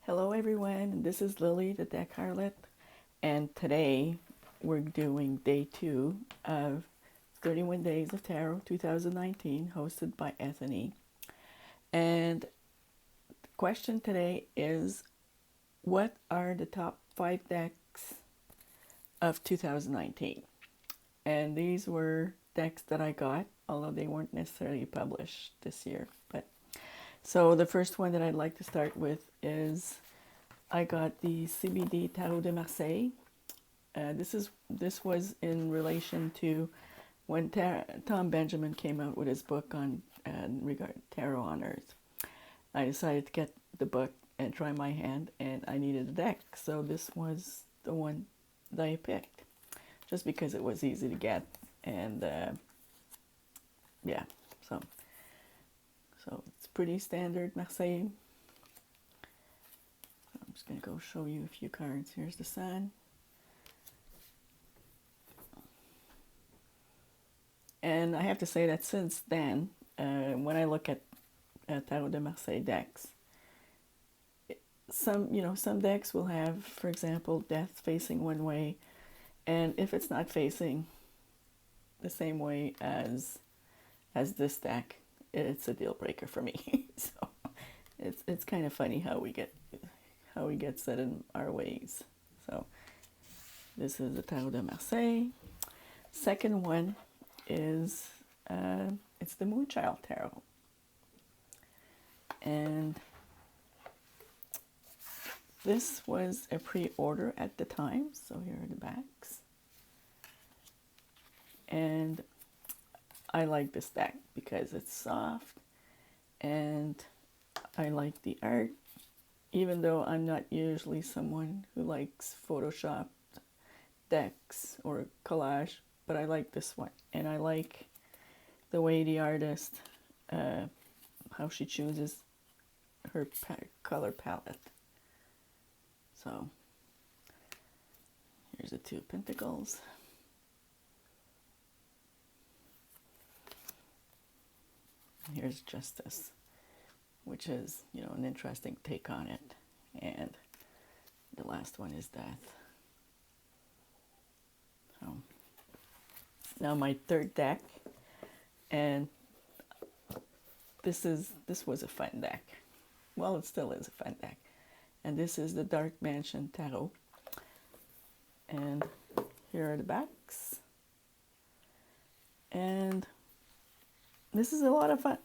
Hello everyone, this is Lily the Deck Harlot, and today we're doing day 2 of 31 Days of Tarot 2019, hosted by Anthony. And the question today is, what are the top 5 decks of 2019? And these were decks that I got, although they weren't necessarily published this year. So the first one that I'd like to start with is I got the CBD Tarot de Marseille. This was in relation to when Tom Benjamin came out with his book on regard tarot on Earth. I decided to get the book and try my hand, and I needed a deck, so this was the one that I picked, just because it was easy to get, and yeah, so it's pretty standard Marseille. I'm just going to go show you a few cards. Here's the sun. And I have to say that since then, when I look at Tarot de Marseille decks, some decks will have, for example, death facing one way, and if it's not facing the same way as this deck, it's a deal breaker for me. So it's kind of funny how we get set in our ways. So this is the Tarot de Marseille. Second one is it's the Moonchild Tarot, and this was a pre-order at the time. So here are the backs, and I like this deck because it's soft, and I like the art, even though I'm not usually someone who likes photoshopped decks or collage, but I like this one, and I like the way the artist, how she chooses her color palette. So here's the Two of Pentacles. Here's Justice, which is, an interesting take on it. And the last one is Death. So now my third deck, and this was a fun deck. Well, it still is a fun deck. And this is the Dark Mansion Tarot. And here are the backs. And this is a lot of fun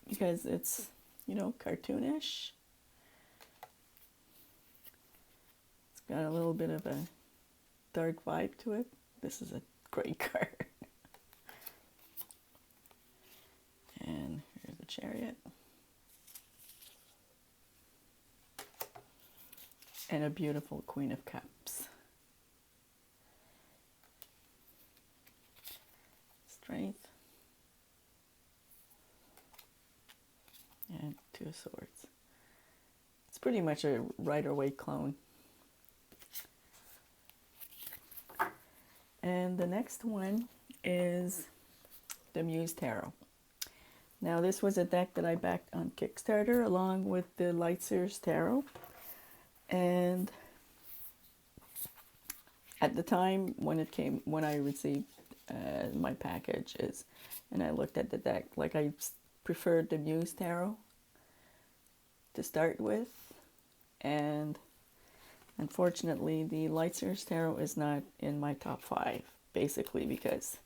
because it's, cartoonish. It's got a little bit of a dark vibe to it. This is a great card. And here's the Chariot. And a beautiful Queen of Cups. Strength. And Two of Swords. It's pretty much a Rider-Waite clone. And the next one is the Muse Tarot. Now this was a deck that I backed on Kickstarter along with the Lightseers Tarot. And at the time when I received my packages and I looked at the deck, I preferred the Muse Tarot to start with, and unfortunately the Lightseers Tarot is not in my top 5, basically because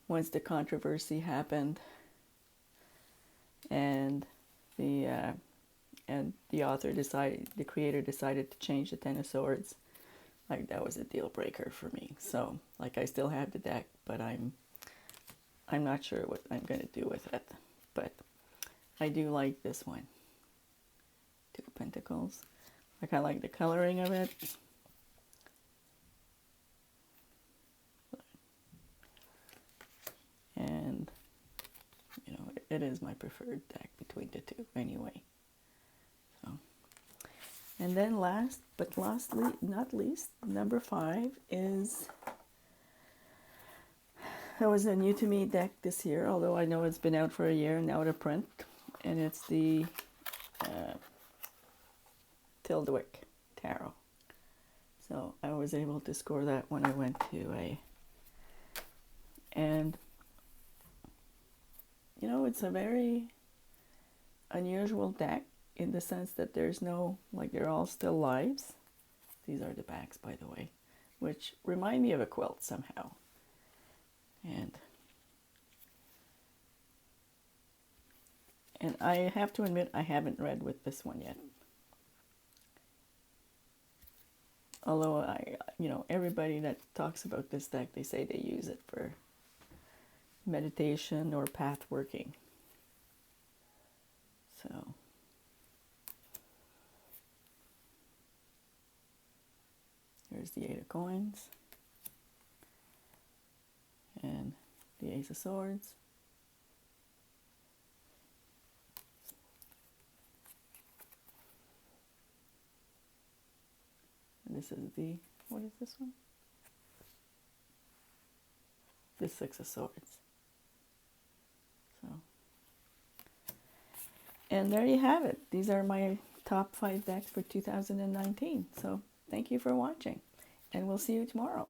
once the controversy happened and the creator decided to change the Ten of Swords, that was a deal breaker for me. So I still have the deck, but I'm not sure what I'm going to do with it. But I do like this one. Two of Pentacles. I like the coloring of it. And, it is my preferred deck between the two anyway. So, and then last but not least, number 5 is, that was a new to me deck this year, although I know it's been out for a year and out of print, and it's the Tilde Wick tarot. So I was able to score that when I went to a, and you know, it's a very unusual deck in the sense that there's no, like, they're all still lives. These are the backs, by the way, which remind me of a quilt somehow. And I have to admit, I haven't read with this one yet. Although everybody that talks about this deck, they say they use it for meditation or path working. So here's the 8 of coins and the Ace of Swords. And this is the, what is this one? The 6 of Swords. So, and there you have it. These are my top 5 decks for 2019. So thank you for watching, and we'll see you tomorrow.